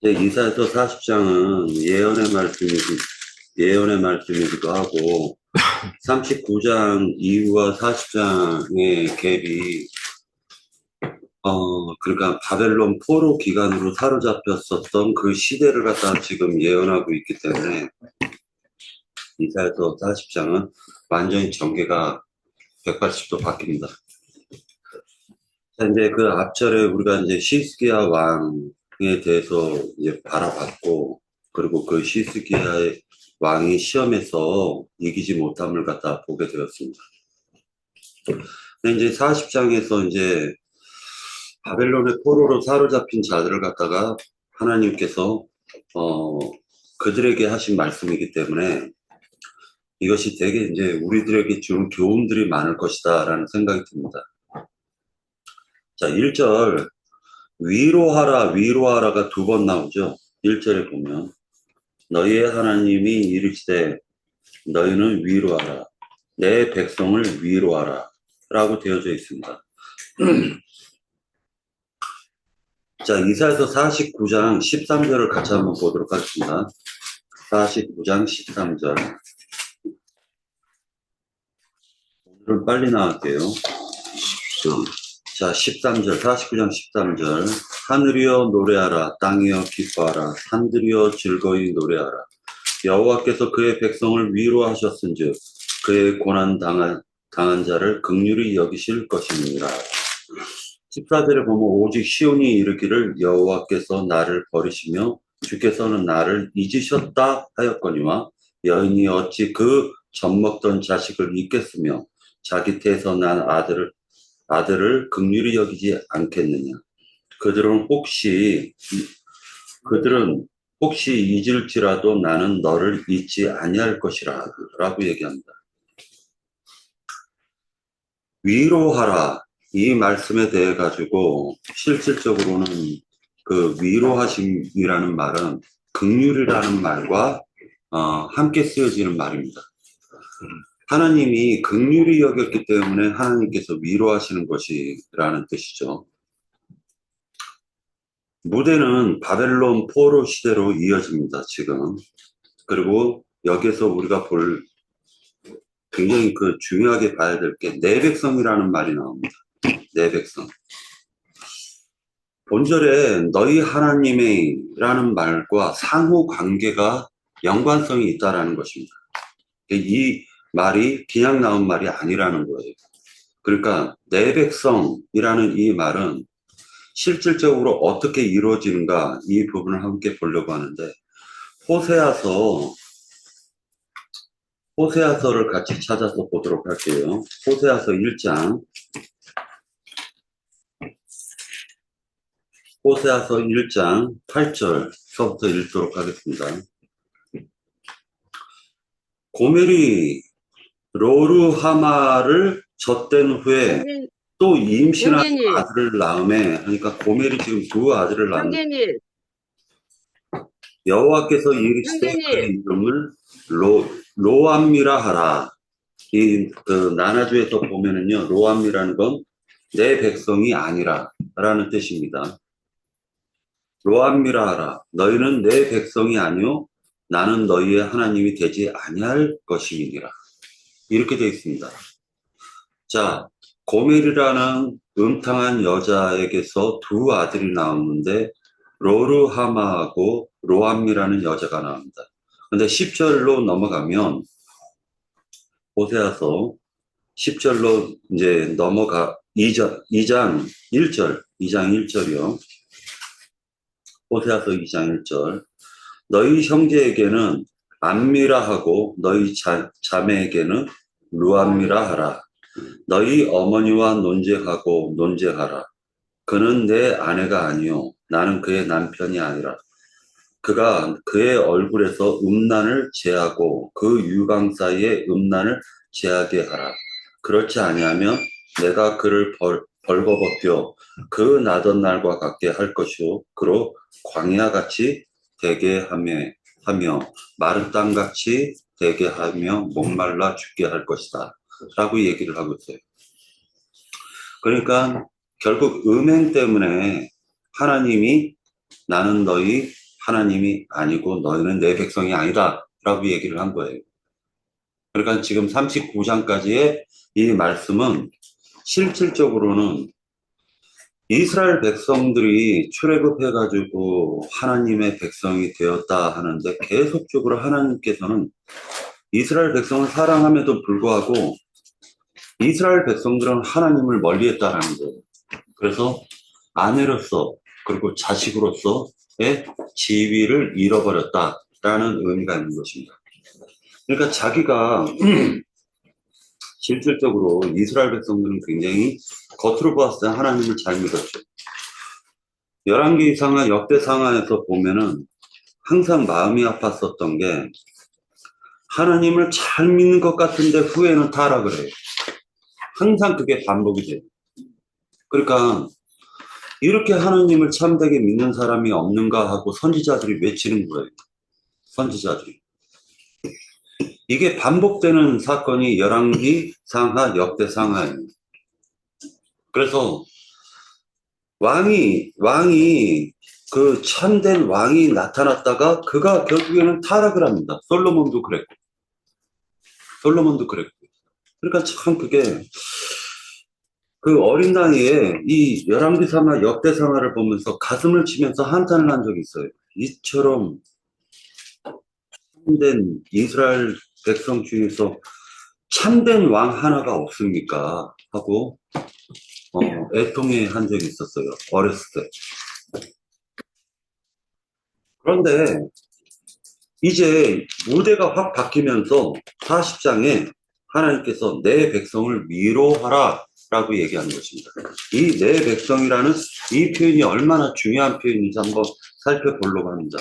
이사야서 40장은 예언의 말씀이기도 하고, 39장 이후와 40장의 갭이, 그러니까 바벨론 포로 기간으로 사로잡혔었던 그 시대를 갖다 지금 예언하고 있기 때문에, 이사야서 40장은 완전히 전개가 180도 바뀝니다. 자, 이제 그 앞절에 우리가 이제 시스기야 왕에 대해서 이제 바라봤고, 그리고 그 시스기야의 왕이 시험에서 이기지 못함을 갖다 보게 되었습니다. 근데 이제 40장에서 이제 바벨론의 포로로 사로잡힌 자들을 갖다가 하나님께서, 그들에게 하신 말씀이기 때문에 이것이 되게 이제 우리들에게 준 교훈들이 많을 것이다 라는 생각이 듭니다. 자, 1절, 위로하라가 두 번 나오죠. 1절에 보면, 너희의 하나님이 이르시되, 너희는 위로하라. 내 백성을 위로하라. 라고 되어져 있습니다. 자, 이사야서 49장 13절을 같이 한번 보도록 하겠습니다. 49장 13절. 오늘은 빨리 나갈게요. 자, 13절, 49장 13절. 하늘이여 노래하라, 땅이여 기뻐하라, 산들이여 즐거이 노래하라. 여호와께서 그의 백성을 위로하셨은즉 그의 고난 당한 자를 긍휼히 여기실 것입니다. 14절에 보면 오직 시온이 이르기를 여호와께서 나를 버리시며 주께서는 나를 잊으셨다 하였거니와 여인이 어찌 그 젖먹던 자식을 잊겠으며 자기 태에서 난 아들을 긍휼히 여기지 않겠느냐. 그들은 혹시 잊을지라도 나는 너를 잊지 아니할 것이라 라고 얘기합니다. 위로하라 이 말씀에 대해 가지고 실질적으로는 그 위로하심이라는 말은 긍휼이라는 말과 함께 쓰여지는 말입니다. 하나님이 긍휼히 여겼기 때문에 하나님께서 위로하시는 것이라는 뜻이죠. 무대는 바벨론 포로 시대로 이어집니다, 지금. 그리고 여기서 우리가 굉장히 중요하게 봐야 될 게 내 백성이라는 말이 나옵니다. 내 백성. 본절에 너희 하나님의 라는 말과 상호 관계가 연관성이 있다라는 것입니다. 이 말이 그냥 나온 말이 아니라는 거예요. 그러니까 내 백성이라는 이 말은 실질적으로 어떻게 이루어지는가 이 부분을 함께 보려고 하는데 호세아서를 같이 찾아서 보도록 할게요. 호세아서 1장 호세아서 1장 8절서부터 읽도록 하겠습니다. 고멜이 로르하마를 젖된 후에 또 임신한 아들을 낳음에, 그러니까 고멜이 지금 두 아들을 낳는 여호와께서 이르시되 그의 이름을 로암미라 하라. 이 나나주에서 보면은요, 로암미라는 건 내 백성이 아니라 라는 뜻입니다. 로암미라 하라. 너희는 내 백성이 아니요 나는 너희의 하나님이 되지 아니할 것임이니라. 이렇게 되어 있습니다. 자, 고멜이라는 음탕한 여자에게서 두 아들이 나오는데 로르하마하고 로암미라는 여자가 나옵니다. 근데 10절로 넘어가면 호세아서 10절로 이제 넘어가 2장 1절이요. 호세아서 2장 1절. 너희 형제에게는 암미라 하고 너희 자매에게는 루암미라 하라. 너희 어머니와 논쟁하라. 그는 내 아내가 아니요 나는 그의 남편이 아니라 그가 그의 얼굴에서 음란을 제하고 그 유방 사이에 음란을 제하게 하라. 그렇지 아니하면 내가 그를 벌거벗겨 그 나던 날과 같게 할 것이요 그로 광야같이 되게 하며 마른 땅같이 되게 하며 목말라 죽게 할 것이다 라고 얘기를 하고 있어요. 그러니까 결국 음행 때문에 하나님이 나는 너희 하나님이 아니고 너희는 내 백성이 아니다 라고 얘기를 한 거예요. 그러니까 지금 39장까지의 이 말씀은 실질적으로는 이스라엘 백성들이 출애굽해가지고 하나님의 백성이 되었다 하는데 계속적으로 하나님께서는 이스라엘 백성을 사랑함에도 불구하고 이스라엘 백성들은 하나님을 멀리했다라는 거예요. 그래서 아내로서 그리고 자식으로서의 지위를 잃어버렸다라는 의미가 있는 것입니다. 그러니까 자기가 실질적으로 이스라엘 백성들은 굉장히 겉으로 봤을 때 하나님을 잘 믿었죠. 열왕기상하 역대상하에서 보면은 항상 마음이 아팠었던 게 하나님을 잘 믿는 것 같은데 후에는 타락을 해요. 항상 그게 반복이 돼요. 그러니까 이렇게 하나님을 참되게 믿는 사람이 없는가 하고 선지자들이 외치는 거예요. 선지자들이. 이게 반복되는 사건이 열왕기상하 역대상하예요. 그래서 왕이 그 참된 왕이 나타났다가 그가 결국에는 타락을 합니다. 솔로몬도 그랬고. 그러니까 참 그게 그 어린 나이에 이 열왕기상하 역대상하를 보면서 가슴을 치면서 한탄을 한 적이 있어요. 이처럼 참된 이스라엘 백성 중에서 참된 왕 하나가 없습니까? 하고 애통해 한 적이 있었어요. 어렸을 때. 그런데 이제 무대가 확 바뀌면서 40장에 하나님께서 내 백성을 위로하라 라고 얘기하는 것입니다. 이 내 백성이라는 이 표현이 얼마나 중요한 표현인지 한번 살펴보려고 합니다.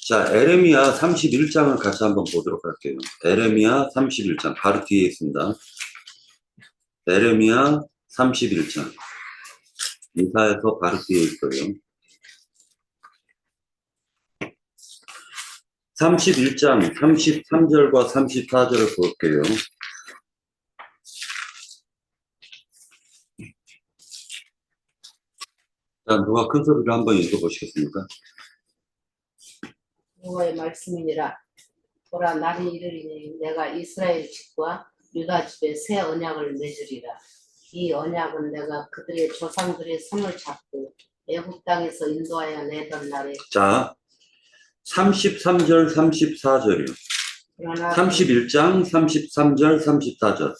자, 에레미야 31장을 같이 한번 보도록 할게요. 에레미야 31장 바로 뒤에 있습니다. 에레미야 31장 이사에서 바로 뒤에 있어요. 31장 33절과 34절을 볼게요. 자, 누가 큰 소리로 한번 읽어보시겠습니까? 여호와의 말씀이니라. 보라, 날이 이르리니 내가 이스라엘 집과 유다 집에 새 언약을 맺으리라. 이 언약은 내가 그들의 조상들의 손을 잡고 애굽 땅에서 인도하여 내던 날에. 자, 33절 34절이요. 31장 33절 34절.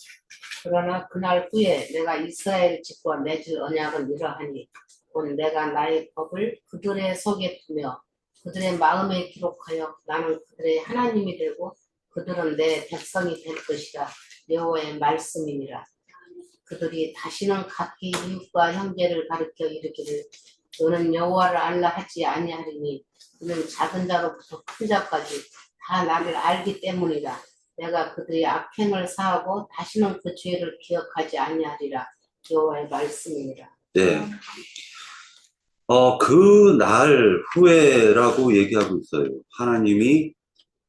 그러나 그날 후에 내가 이스라엘 집과 맺을 언약은 이러하니 곧 내가 나의 법을 그들의 속에 두며 그들의 마음에 기록하여 나는 그들의 하나님이 되고 그들은 내 백성이 될 것이라. 여호와의 말씀이니라. 그들이 다시는 각기 이웃과 형제를 가리켜 이르기를 너는 여호와를 알라 하지 아니하리니 그는 작은 자로부터 큰 자까지 다 나를 알기 때문이라. 내가 그들의 악행을 사하고 다시는 그 죄를 기억하지 아니하리라. 여호와의 말씀이니라. 네. 그 날 후에라고 얘기하고 있어요. 하나님이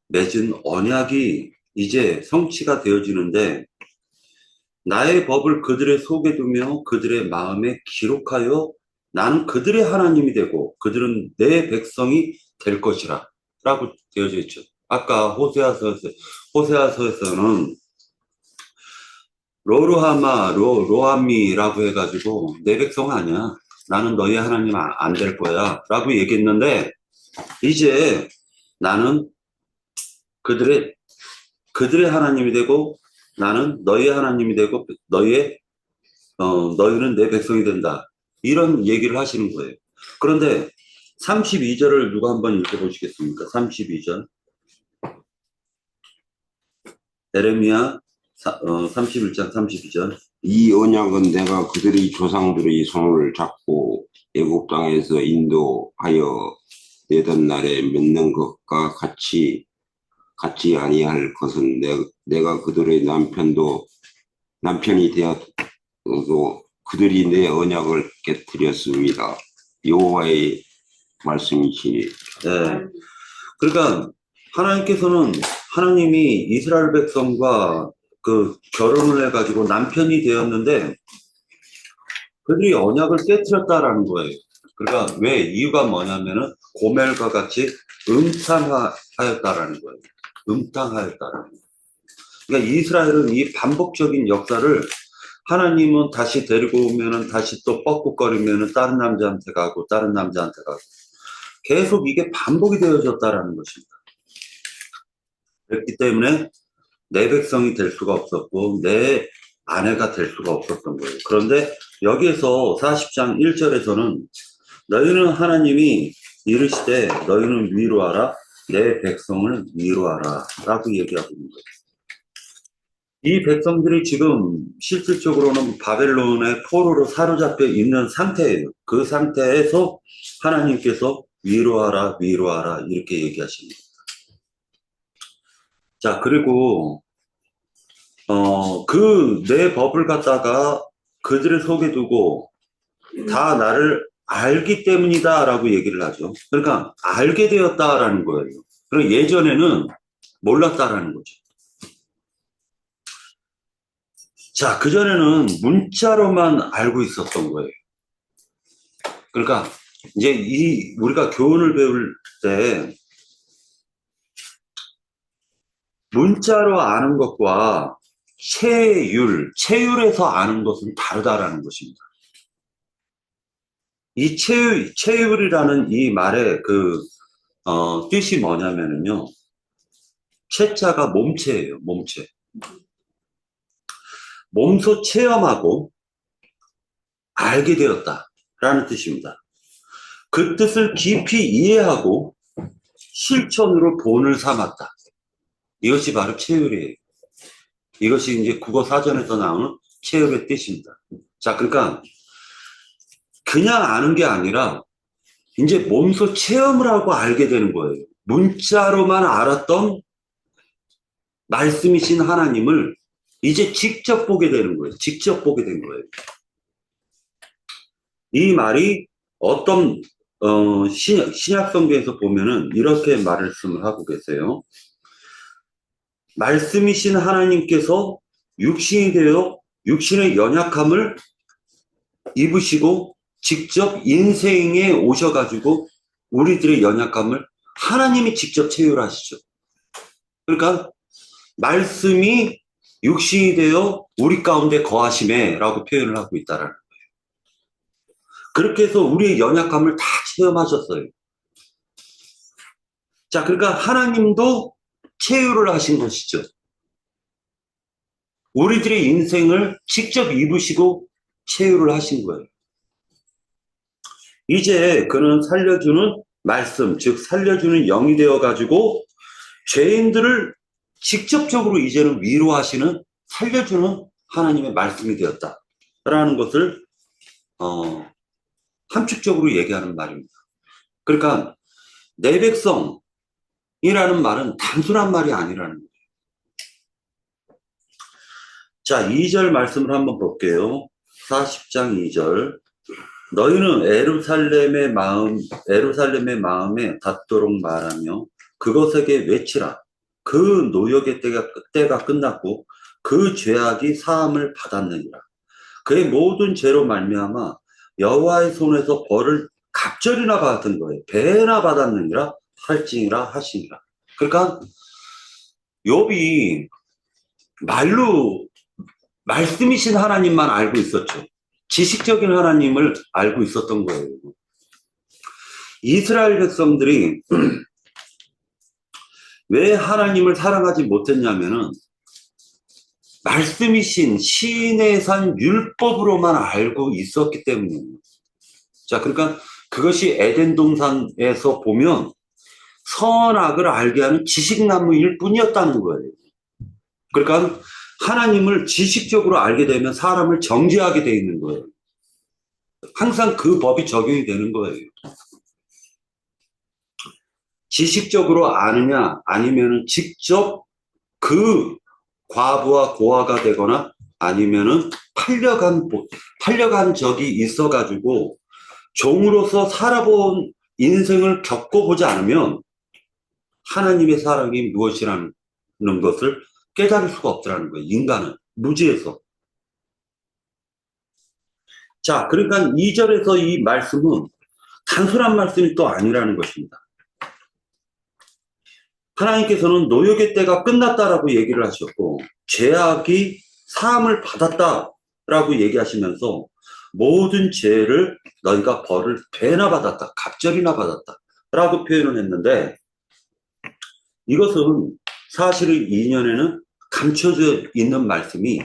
맺은 언약이 이제 성취가 되어지는데 나의 법을 그들의 속에 두며 그들의 마음에 기록하여 나는 그들의 하나님이 되고 그들은 내 백성이 될 것이라 라고 되어져 있죠. 아까 호세아서에서는 로루하마 로함미라고 해가지고 내 백성 아니야. 나는 너희 하나님 안 될 거야 라고 얘기했는데 이제 나는 그들의 하나님이 되고 나는 너희의 하나님이 되고 너희는 내 백성이 된다. 이런 얘기를 하시는 거예요. 그런데 32절을 누가 한번 읽어보시겠습니까? 32절. 에레미야 31장 32절. 이 언약은 내가 그들의 조상들의 손을 잡고 애굽 땅에서 인도하여 내던 날에 맺는 것과 같이 아니할 것은 내가 그들의 남편이 되어도 그들이 내 언약을 깨뜨렸습니다. 여호와의 말씀이시니. 네. 그러니까 하나님이 이스라엘 백성과 그 결혼을 해가지고 남편이 되었는데 그들이 언약을 깨뜨렸다라는 거예요. 그러니까 왜 이유가 뭐냐면은 고멜과 같이 음탕하였다라는 거예요. 음탕하였다라는 거예요. 그러니까 이스라엘은 이 반복적인 역사를 하나님은 다시 데리고 오면은 다시 또 뻐꾹거리면은 다른 남자한테 가고 다른 남자한테 가고 계속 이게 반복이 되어졌다라는 것입니다. 그렇기 때문에 내 백성이 될 수가 없었고 내 아내가 될 수가 없었던 거예요. 그런데 여기에서 40장 1절에서는 너희는 하나님이 이르시되 너희는 위로하라 내 백성을 위로하라 라고 얘기하고 있는 거예요. 이 백성들이 지금 실질적으로는 바벨론의 포로로 사로잡혀 있는 상태예요. 그 상태에서 하나님께서 위로하라 위로하라 이렇게 얘기하십니다. 자, 그리고 그 내 법을 갖다가 그들의 속에 두고 다 나를 알기 때문이다 라고 얘기를 하죠. 그러니까 알게 되었다라는 거예요. 그리고 예전에는 몰랐다라는 거죠. 자, 그전에는 문자로만 알고 있었던 거예요. 그러니까 이제 우리가 교훈을 배울 때 문자로 아는 것과 체율에서 아는 것은 다르다라는 것입니다. 이 체율이라는 이 말의 뜻이 뭐냐면요. 체자가 몸체예요, 몸체. 몸소 체험하고 알게 되었다라는 뜻입니다. 그 뜻을 깊이 이해하고 실천으로 본을 삼았다. 이것이 바로 체율이에요. 이것이 이제 국어 사전에서 나오는 체율의 뜻입니다. 자, 그러니까 그냥 아는 게 아니라 이제 몸소 체험을 하고 알게 되는 거예요. 문자로만 알았던 말씀이신 하나님을 이제 직접 보게 되는 거예요. 직접 보게 된 거예요. 이 말이 어떤 신약 성경에서 보면은 이렇게 말씀을 하고 계세요. 말씀이신 하나님께서 육신이 되어 육신의 연약함을 입으시고 직접 인생에 오셔가지고 우리들의 연약함을 하나님이 직접 체휼하시죠. 그러니까 말씀이 육신이 되어 우리 가운데 거하심에 라고 표현을 하고 있다라는 거예요. 그렇게 해서 우리의 연약함을 다 체험하셨어요. 자, 그러니까 하나님도 체휼을 하신 것이죠. 우리들의 인생을 직접 입으시고 체휼을 하신 거예요. 이제 그는 살려주는 말씀, 즉 살려주는 영이 되어가지고 죄인들을 직접적으로 이제는 위로하시는 살려주는 하나님의 말씀이 되었다라는 것을 함축적으로 얘기하는 말입니다. 그러니까 내 백성이라는 말은 단순한 말이 아니라는 거예요. 자, 2절 말씀을 한번 볼게요. 40장 2절. 너희는 에루살렘의 마음에 닿도록 말하며 그것에게 외치라. 그 노역의 때가 끝났고 그 죄악이 사함을 받았느니라. 그의 모든 죄로 말미암아 여호와의 손에서 벌을 갑절이나 받은 거예요. 배나 받았느니라 할지니라 하시니라. 그러니까 욥이 말로 말씀이신 하나님만 알고 있었죠. 지식적인 하나님을 알고 있었던 거예요. 이스라엘 백성들이 왜 하나님을 사랑하지 못했냐면은 말씀이신 신의 산 율법으로만 알고 있었기 때문입니다. 자, 그러니까 그것이 에덴 동산에서 보면 선악을 알게 하는 지식나무일 뿐이었다는 거예요. 그러니까 하나님을 지식적으로 알게 되면 사람을 정죄하게 돼 있는 거예요. 항상 그 법이 적용이 되는 거예요. 지식적으로 아느냐 아니면은 직접 그 과부와 고아가 되거나 아니면은 팔려간 적이 있어가지고 종으로서 살아본 인생을 겪어보지 않으면 하나님의 사랑이 무엇이라는 것을 깨달을 수가 없더라는 거예요. 인간은 무지해서. 자, 그러니까 2절에서 이 말씀은 단순한 말씀이 또 아니라는 것입니다. 하나님께서는 노역의 때가 끝났다라고 얘기를 하셨고 죄악이 사함을 받았다라고 얘기하시면서 모든 죄를 너희가 벌을 되나 받았다, 갑절이나 받았다라고 표현을 했는데 이것은 사실은 2년에는 감춰져 있는 말씀이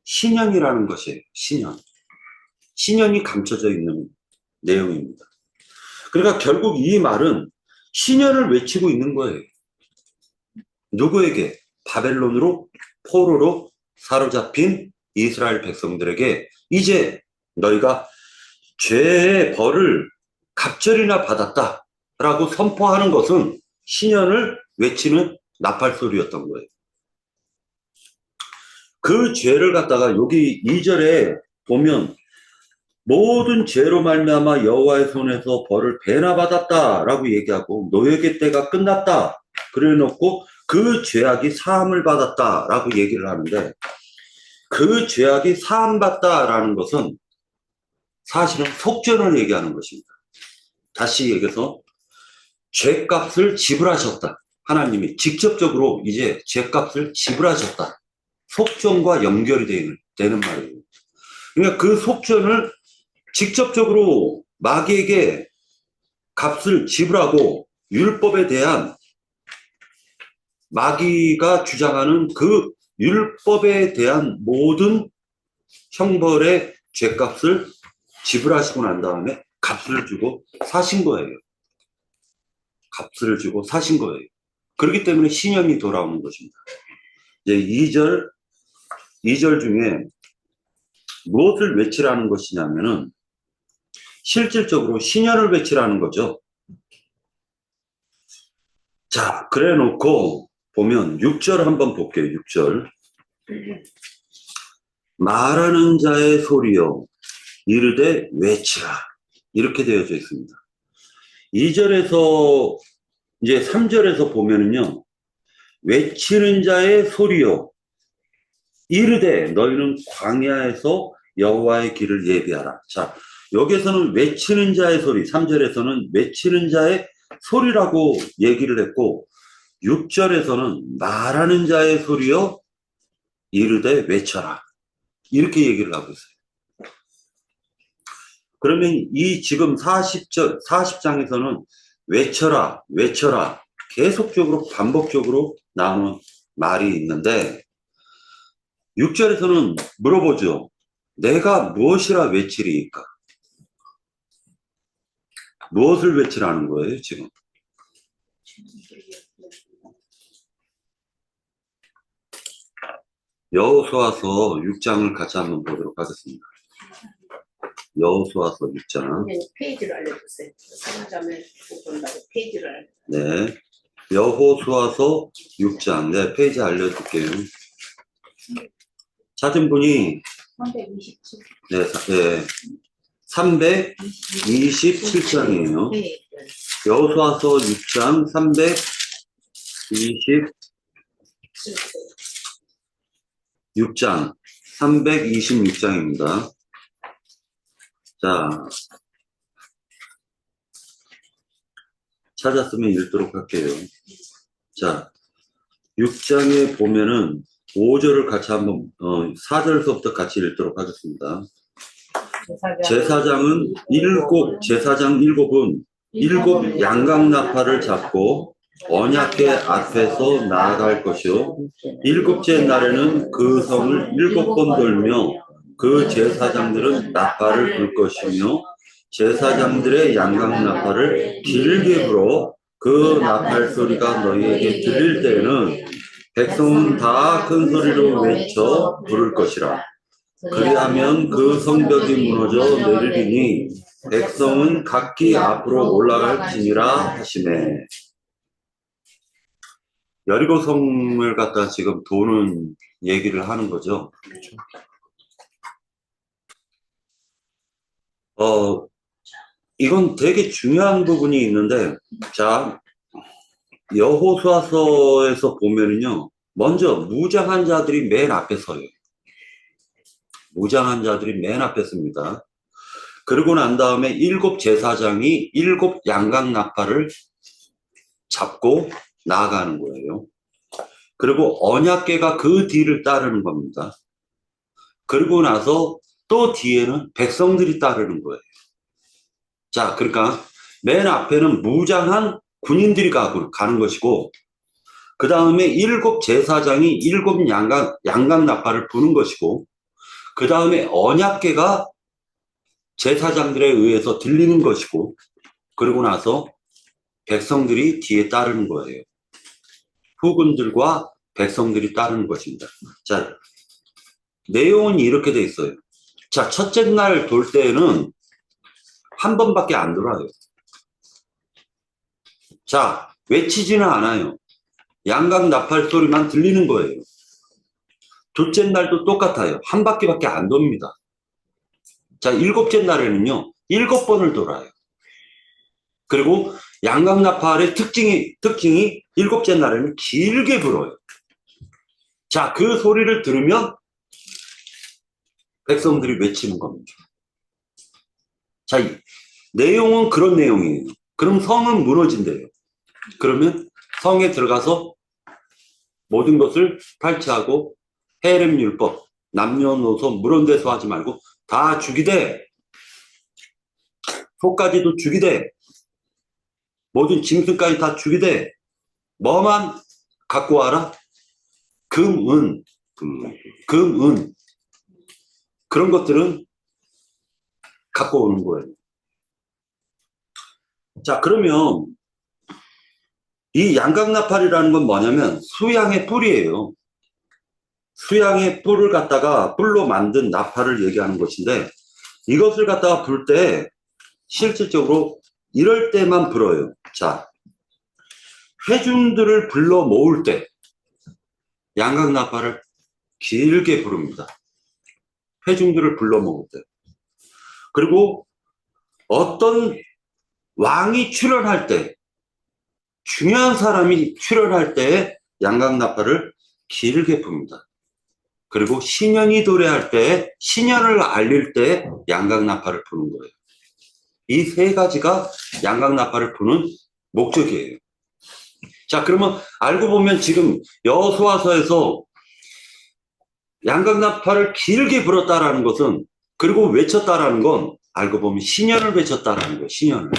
신년이라는 것이에요. 신년이 감춰져 있는 내용입니다. 그러니까 결국 이 말은 신년을 외치고 있는 거예요. 누구에게? 바벨론으로 포로로 사로잡힌 이스라엘 백성들에게 이제 너희가 죄의 벌을 갑절이나 받았다라고 선포하는 것은 신년을 외치는 나팔 소리였던 거예요. 그 죄를 갖다가 여기 2절에 보면 모든 죄로 말미암아 여호와의 손에서 벌을 배나 받았다라고 얘기하고 노역의 때가 끝났다 그래놓고 그 죄악이 사함을 받았다라고 얘기를 하는데 그 죄악이 사함받다라는 것은 사실은 속전을 얘기하는 것입니다. 다시 얘기해서 죄값을 지불하셨다. 하나님이 직접적으로 이제 죄값을 지불하셨다. 속전과 연결이 되는 말이에요. 그러니까 그 속전을 직접적으로 마귀에게 값을 지불하고 율법에 대한 마귀가 주장하는 그 율법에 대한 모든 형벌의 죄값을 지불하시고 난 다음에 값을 주고 사신 거예요. 값을 주고 사신 거예요. 그렇기 때문에 신년이 돌아오는 것입니다. 이제 2절 중에 무엇을 외치라는 것이냐면은 실질적으로 신년을 외치라는 거죠. 자, 그래 놓고 보면 6절 한번 볼게요. 6절. 말하는 자의 소리여 이르되 외치라. 이렇게 되어져 있습니다. 2절에서 이제 3절에서 보면은요. 외치는 자의 소리여 이르되 너희는 광야에서 여호와의 길을 예비하라. 자, 여기에서는 외치는 자의 소리, 3절에서는 외치는 자의 소리라고 얘기를 했고 6절에서는 말하는 자의 소리여 이르되 외쳐라. 이렇게 얘기를 하고 있어요. 그러면 이 지금 40장에서는 외쳐라, 외쳐라 계속적으로 반복적으로 나오는 말이 있는데 6절에서는 물어보죠. 내가 무엇이라 외치리이까? 무엇을 외치라는 거예요, 지금? 여호수아서 6장을 같이 한번 보도록 하겠습니다. 여호수아서 6장. 페이지를 알려주세요. 사자매 본다고 페이지를 알려주세요. 네. 여호수아서 6장. 네, 페이지 알려줄게요. 찾은 분이 327. 네, 327장이에요. 여호수아서 6장 326장 326장입니다. 자, 찾았으면 읽도록 할게요. 자, 6장에 보면은 5절을 같이 한번 4절서부터 같이 읽도록 하겠습니다. 제사장 일곱은 일곱 양강나팔을 잡고 언약궤 앞에서 나아갈 것이요 일곱째 날에는 그 성을 7번 돌며 그 제사장들은 나팔을 불 것이며 제사장들의 양강나팔을 길게 불어 그 나팔 소리가 너희에게 들릴 때에는 백성은 다 큰 소리로 외쳐 부를 것이라. 그리하면 그 성벽이 무너져 내리리니 백성은 각기 앞으로 올라갈지니라 하시네. 여리고 성을 갖다 지금 도는 얘기를 하는 거죠. 이건 되게 중요한 부분이 있는데, 자, 여호수아서에서 보면은요, 먼저 무장한 자들이 맨 앞에 서요. 무장한 자들이 맨 앞에 섭니다. 그러고 난 다음에 7 제사장이 7 양각 나팔을 잡고 나아가는 거예요. 그리고 언약궤가 그 뒤를 따르는 겁니다. 그러고 나서 또 뒤에는 백성들이 따르는 거예요. 자, 그러니까 맨 앞에는 무장한 군인들이 가는 것이고, 그 다음에 7 제사장이 7 양각 나팔을 부는 것이고, 그 다음에 언약궤가 제사장들에 의해서 들리는 것이고, 그러고 나서 백성들이 뒤에 따르는 거예요. 후군들과 백성들이 따르는 것입니다. 자, 내용은 이렇게 돼 있어요. 자, 첫째 날 돌 때에는 한 번밖에 안 돌아요. 자, 외치지는 않아요. 양각 나팔 소리만 들리는 거예요. 둘째 날도 똑같아요. 한 바퀴밖에 안 돕니다. 자, 7째 날에는요, 7번을 돌아요. 그리고 양각 나팔의 특징이 7째 날에는 길게 불어요. 자, 그 소리를 들으면 백성들이 외치는 겁니다. 자, 내용은 그런 내용이에요. 그럼 성은 무너진대요. 그러면 성에 들어가서 모든 것을 탈취하고 헤렘 율법, 남녀노소 물원대소 하지 말고 다 죽이되, 소까지도 죽이되, 모든 짐승까지 다 죽이되, 뭐만 갖고 와라? 금, 은, 그런 것들은 갖고 오는 거예요. 자, 그러면 이 양각나팔이라는 건 뭐냐면 수양의 뿔이에요. 수양의 뿔을 갖다가 뿔로 만든 나팔을 얘기하는 것인데, 이것을 갖다가 불 때 실질적으로 이럴 때만 불어요. 자, 회중들을 불러 모을 때 양각나팔을 길게 부릅니다. 회중들을 불러 모을 때. 그리고 어떤 왕이 출현할 때, 중요한 사람이 출현할 때 양각나팔을 길게 붑니다. 그리고 신년이 도래할 때, 신년을 알릴 때 양각나팔을 부는 거예요. 이 세 가지가 양각나팔을 부는 목적이에요. 자, 그러면 알고 보면 지금 여호수아서에서 양각나팔을 길게 불었다라는 것은, 그리고 외쳤다라는 건 알고 보면 신년을 외쳤다라는 거예요. 신년을.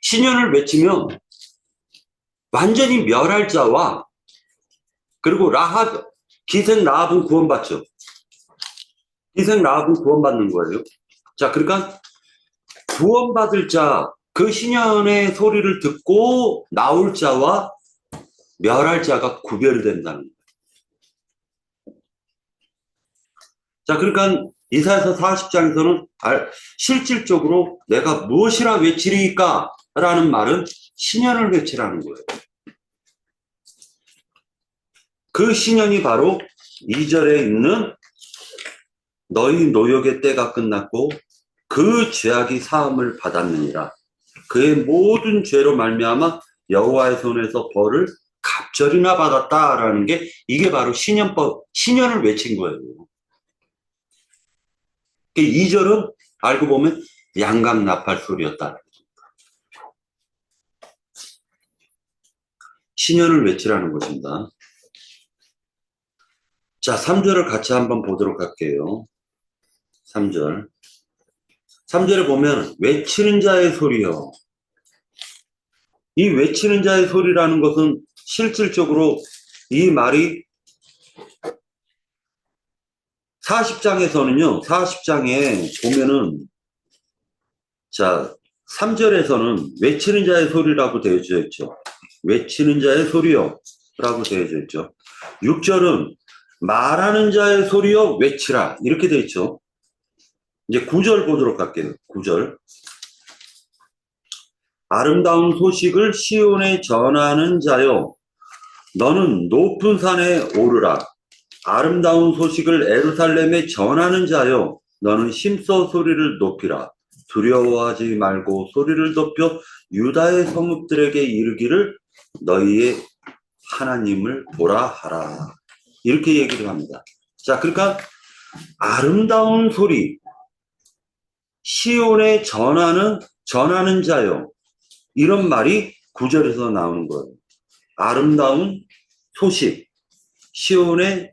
신년을 외치면 완전히 멸할 자와, 그리고 기생 라합은 구원받죠. 기생 라합은 구원받는 거예요. 자, 그러니까 구원받을 자, 그 신년의 소리를 듣고 나올 자와 멸할 자가 구별이 된다는 거예요. 자, 그러니까 이사야서 40장에서는 실질적으로 내가 무엇이라 외치리까? 라는 말은 신년을 외치라는 거예요. 그 신년이 바로 2절에 있는 너희 노역의 때가 끝났고 그 죄악이 사함을 받았느니라. 그의 모든 죄로 말미암아 여호와의 손에서 벌을 갑절이나 받았다라는 게, 이게 바로 신년을 외친 거예요. 2절은 알고 보면 양각나팔 소리였다. 신년을 외치라는 것입니다. 자, 3절을 같이 한번 보도록 할게요. 3절. 3절에 보면 외치는 자의 소리요. 이 외치는 자의 소리라는 것은 실질적으로 이 말이 40장에서는요, 40장에 보면은, 자, 3절에서는 외치는 자의 소리라고 되어져 있죠. 외치는 자의 소리요 라고 되어져 있죠. 6절은 말하는 자의 소리요 외치라 이렇게 되어 있죠. 이제 9절 보도록 할게요. 9절. 아름다운 소식을 시온에 전하는 자여, 너는 높은 산에 오르라. 아름다운 소식을 에루살렘에 전하는 자여, 너는 힘써 소리를 높이라. 두려워하지 말고 소리를 높여 유다의 성읍들에게 이르기를 너희의 하나님을 보라 하라. 이렇게 얘기를 합니다. 자, 그러니까 아름다운 소리, 시온에 전하는 자요. 이런 말이 9절에서 나오는 거예요. 아름다운 소식, 시온에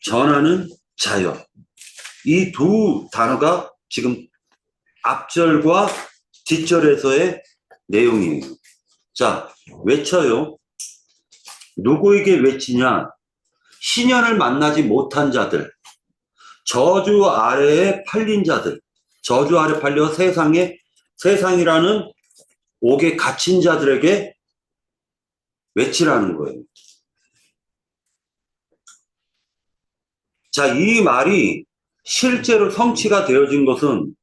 전하는 자요. 이 두 단어가 지금 앞절과 뒷절에서의 내용이에요. 자, 외쳐요. 누구에게 외치냐? 시년을 만나지 못한 자들, 저주 아래에 팔린 자들, 저주 아래 팔려 세상이라는 옥에 갇힌 자들에게 외치라는 거예요. 자, 이 말이 실제로 성취가 되어진 것은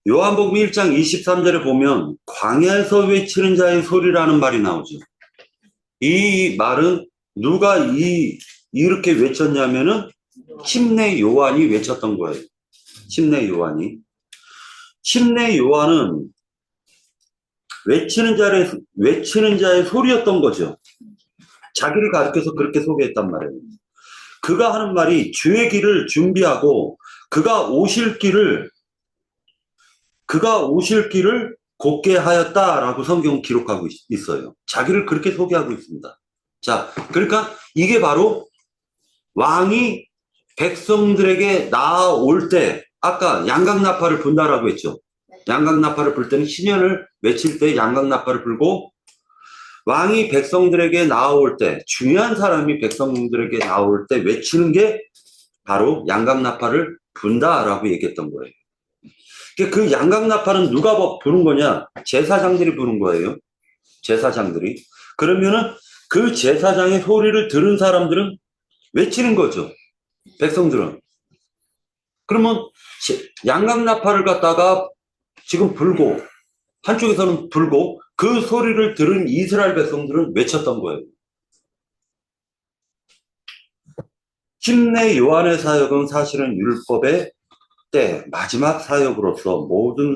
요한복음 1장 23절에 보면 광야에서 외치는 자의 소리라는 말이 나오죠. 이 말은 누가 이렇게 외쳤냐면은 침례 요한이 외쳤던 거예요. 침례 요한이. 침례 요한은 외치는 자의 소리였던 거죠. 자기를 가리켜서 그렇게 소개했단 말이에요. 그가 하는 말이 주의 길을 준비하고 그가 오실 길을 곧게 하였다라고 성경은 기록하고 있어요. 자기를 그렇게 소개하고 있습니다. 자, 그러니까 이게 바로 왕이 백성들에게 나아올 때, 아까 양각나팔을 분다라고 했죠. 양각나팔을 불 때는 신년을 외칠 때 양각나팔을 불고, 왕이 백성들에게 나아올 때, 중요한 사람이 백성들에게 나아올 때 외치는 게 바로 양각나팔을 분다라고 얘기했던 거예요. 그 양각나팔은 누가 부는 거냐? 제사장들이 부는 거예요. 제사장들이. 그러면은 그 제사장의 소리를 들은 사람들은 외치는 거죠. 백성들은. 그러면 양각나팔을 갖다가 지금 불고, 한쪽에서는 불고, 그 소리를 들은 이스라엘 백성들은 외쳤던 거예요. 침례 요한의 사역은 사실은 율법의 때 마지막 사역으로서 모든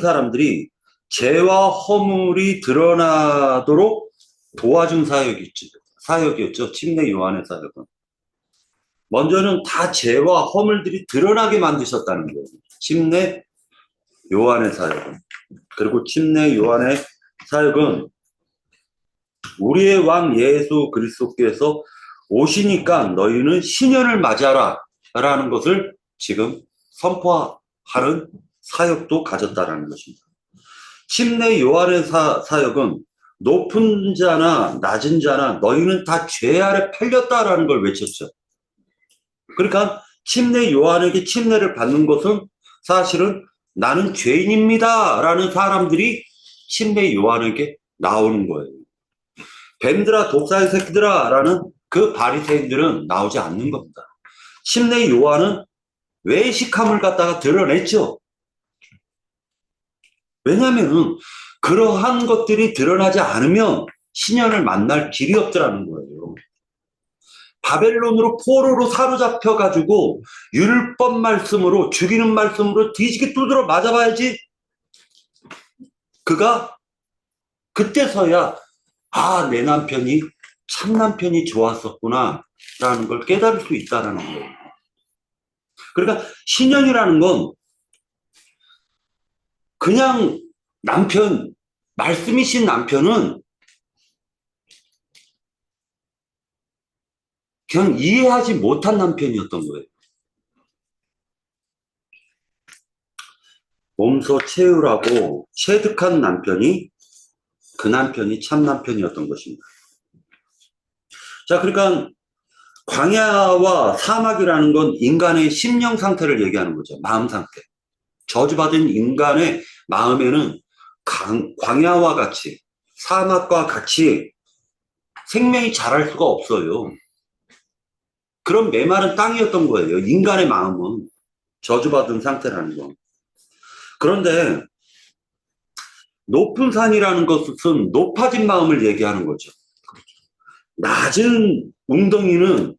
사람들이 죄와 허물이 드러나도록 도와준 사역이었죠. 침례 요한의 사역은. 먼저는 다 죄와 허물들이 드러나게 만드셨다는 거예요. 침례 요한의 사역은. 그리고 침례 요한의 사역은 우리의 왕 예수 그리스도께서 오시니까 너희는 신년을 맞이하라 라는 것을 지금 선포하는 사역도 가졌다라는 것입니다. 침례 요한의 사역은 높은 자나 낮은 자나 너희는 다 죄 아래 팔렸다라는 걸 외쳤죠. 그러니까 침례 요한에게 침례를 받는 것은 사실은 나는 죄인입니다 라는 사람들이 침례 요한에게 나오는 거예요. 뱀들아 독사의 새끼들아 라는 그 바리새인들은 나오지 않는 겁니다. 침례 요한은 외식함을 갖다가 드러냈죠. 왜냐하면 그러한 것들이 드러나지 않으면 신년을 만날 길이 없더라는 거예요. 바벨론으로 포로로 사로잡혀가지고 율법 말씀으로 죽이는 말씀으로 뒤지게 두드러 맞아봐야지 그가 그때서야 내 남편이 참 남편이 좋았었구나 라는 걸 깨달을 수 있다는 거예요. 그러니까 신년이라는 건 그냥 말씀이신 남편은 그냥 이해하지 못한 남편이었던 거예요. 몸소 채우라고 체득한 남편이 그 남편이 참 남편이었던 것입니다. 자, 그러니까 광야와 사막이라는 건 인간의 심령 상태를 얘기하는 거죠. 마음 상태. 저주받은 인간의 마음에는 광야와 같이 사막과 같이 생명이 자랄 수가 없어요. 그런 메마른 땅이었던 거예요. 인간의 마음은 저주받은 상태라는 거. 그런데 높은 산이라는 것은 높아진 마음을 얘기하는 거죠. 낮은 웅덩이는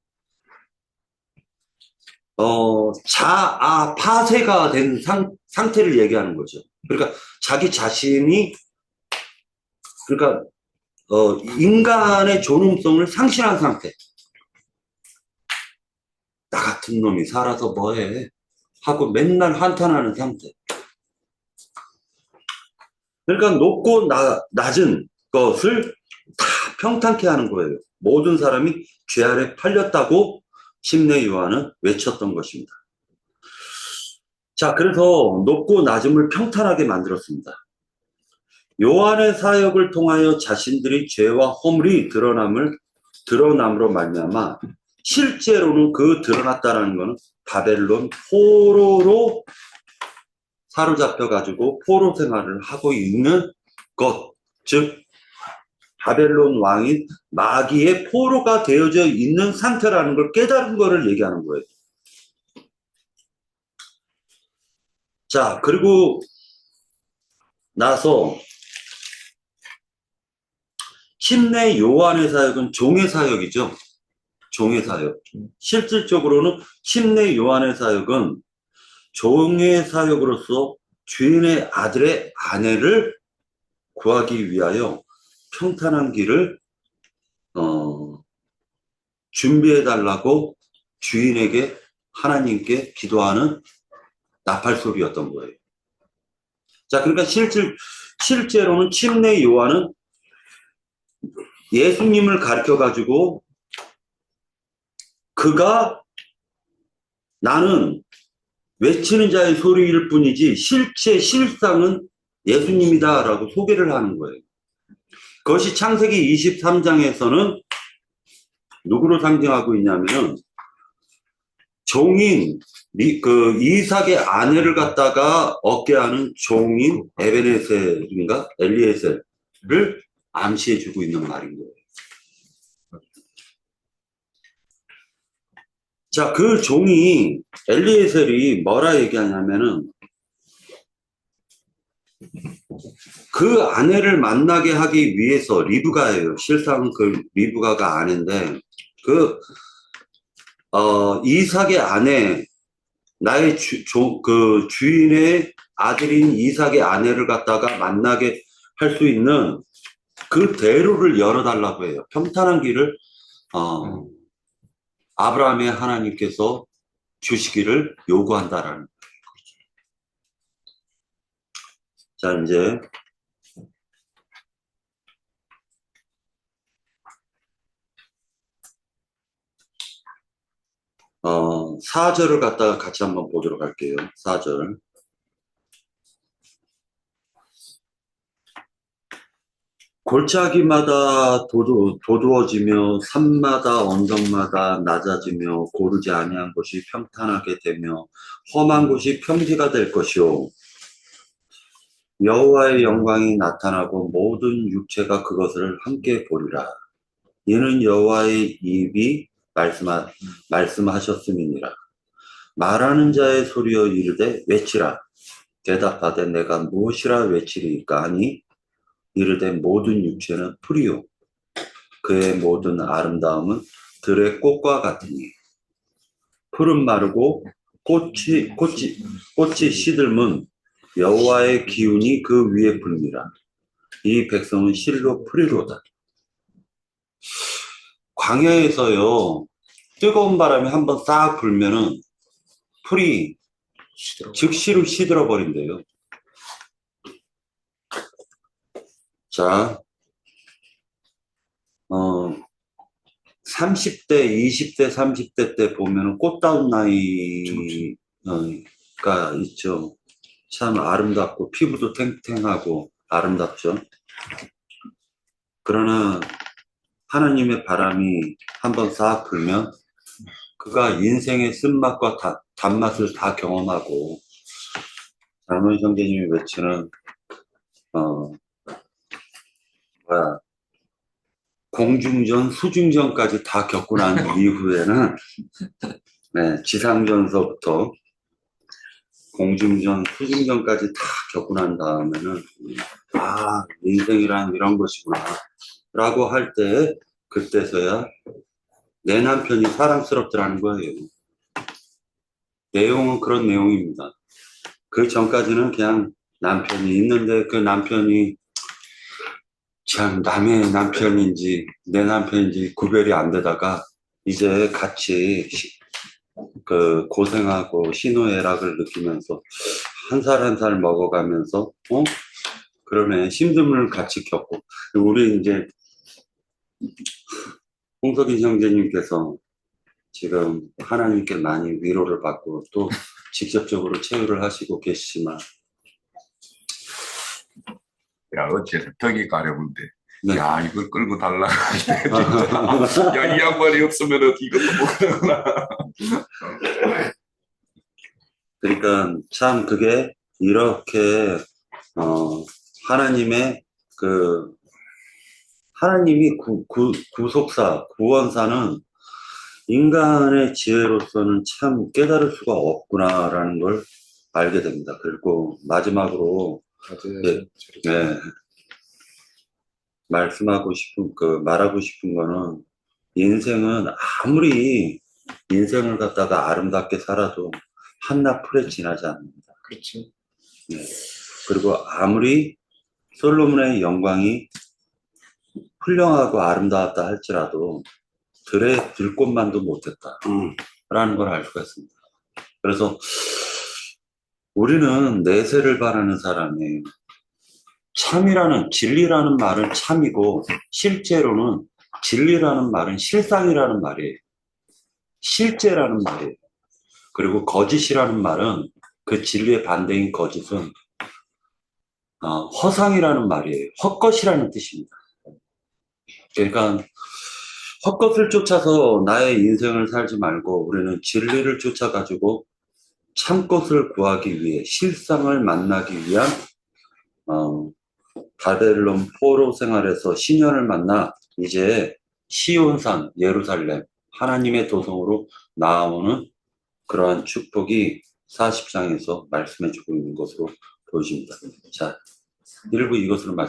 파쇄가 된 상태를 얘기하는 거죠. 그러니까 자기 자신이 인간의 존엄성을 상실한 상태. 나 같은 놈이 살아서 뭐해? 하고 맨날 한탄하는 상태. 그러니까 높고 낮은 것을 다 평탄케 하는 거예요. 모든 사람이 죄 아래 팔렸다고 심내 요한은 외쳤던 것입니다. 자, 그래서 높고 낮음을 평탄하게 만들었습니다. 요한의 사역을 통하여 자신들이 죄와 허물이 드러남으로 말미암아 실제로는 그 드러났다라는 것은 바벨론 포로로 사로잡혀가지고 포로 생활을 하고 있는 것, 즉 바벨론 왕인 마귀의 포로가 되어져 있는 상태라는 걸 깨달은 거를 얘기하는 거예요. 자, 그리고 나서 침례 요한의 사역은 종의 사역이죠. 종의 사역. 실질적으로는 침례 요한의 사역은 종의 사역으로서 주인의 아들의 아내를 구하기 위하여 평탄한 길을 준비해달라고 주인에게 하나님께 기도하는 나팔소리였던 거예요. 자, 그러니까 실제로는 침례 요한은 예수님을 가르쳐가지고 그가 나는 외치는 자의 소리일 뿐이지 실상은 예수님이다라고 소개를 하는 거예요. 그것이 창세기 23장에서는 누구를 상징하고 있냐면은 종인 이삭의 아내를 갖다가 얻게 하는 종인 에베네셀인가 엘리에셀을 암시해주고 있는 말인 거예요. 자, 그 종이 엘리에셀이 뭐라 얘기하냐면은 그 아내를 만나게 하기 위해서 리브가예요. 실상은 그 리브가가 아내인데 이삭의 아내 나의 주인의 아들인 이삭의 아내를 갖다가 만나게 할 수 있는 그 대로를 열어달라고 해요. 평탄한 길을 아브라함의 하나님께서 주시기를 요구한다라는. 자, 이제 4절을 갖다가 같이 한번 보도록 할게요. 4절. 골짜기마다 도두어지며 산마다 언덕마다 낮아지며 고르지 아니한 곳이 평탄하게 되며 험한 곳이 평지가 될 것이요 여호와의 영광이 나타나고 모든 육체가 그것을 함께 보리라. 이는 여호와의 입이 말씀하셨음이니라. 말하는 자의 소리여 이르되 외치라. 대답하되 내가 무엇이라 외치리이까 하니 이르되 모든 육체는 풀이요 그의 모든 아름다움은 들의 꽃과 같으니 풀은 마르고 꽃이 시들면 여호와의 기운이 그 위에 불미라. 이 백성은 실로 풀이로다. 광야에서요 뜨거운 바람이 한번 싹 불면은 풀이 즉시로 시들어 버린대요. 자, 30대, 20대, 30대 때 보면은 꽃다운 나이가 있죠. 참 아름답고 피부도 탱탱하고 아름답죠. 그러나 하나님의 바람이 한번 싹 불면 그가 인생의 쓴맛과 단맛을 다 경험하고 젊은 형제님이 외치는 공중전, 수중전까지 다 겪고 난 이후에는 네, 지상전서부터 공중전, 수중전까지 다 겪고 난 다음에는 인생이란 이런 것이구나 라고 할 때 그때서야 내 남편이 사랑스럽더라는 거예요. 내용은 그런 내용입니다. 그 전까지는 그냥 남편이 있는데 그 남편이 참 남의 남편인지 내 남편인지 구별이 안 되다가 이제 같이 그 고생하고 희노애락을 느끼면서 한 살 한 살 먹어가면서 그러네 힘듦을 같이 겪고 우리 이제 홍석인 형제님께서 지금 하나님께 많이 위로를 받고 또 직접적으로 체유를 하시고 계시지만 야, 어째 덕이 가려운데. 네. 야, 이걸 끌고 달라고. 진짜. 야, 이 양반이 없으면 이것도 못 하구나. 그러니까 참 그게 이렇게 하나님의 그 하나님이 구속사 구원사는 인간의 지혜로서는 참 깨달을 수가 없구나라는 걸 알게 됩니다. 그리고 마지막으로 네, 말하고 싶은 거는 인생은 아무리 인생을 갖다가 아름답게 살아도 한낱 풀에 지나지 않는다. 그렇지. 네. 그리고 아무리 솔로몬의 영광이 훌륭하고 아름다웠다 할지라도 들꽃만도 못했다. 라는 걸 알 수가 있습니다. 그래서 우리는 내세를 바라는 사람이에요. 진리라는 말은 참이고, 실제로는 진리라는 말은 실상이라는 말이에요. 실제라는 말이에요. 그리고 거짓이라는 말은 그 진리의 반대인 거짓은 허상이라는 말이에요. 헛것이라는 뜻입니다. 그러니까 헛것을 쫓아서 나의 인생을 살지 말고 우리는 진리를 쫓아가지고 참것을 구하기 위해 실상을 만나기 위한 바벨론 포로 생활에서 시년을 만나 이제 시온산 예루살렘 하나님의 도성으로 나아오는 그러한 축복이 40장에서 말씀해주고 있는 것으로 보여집니다. 자, 1부 이것으로 마치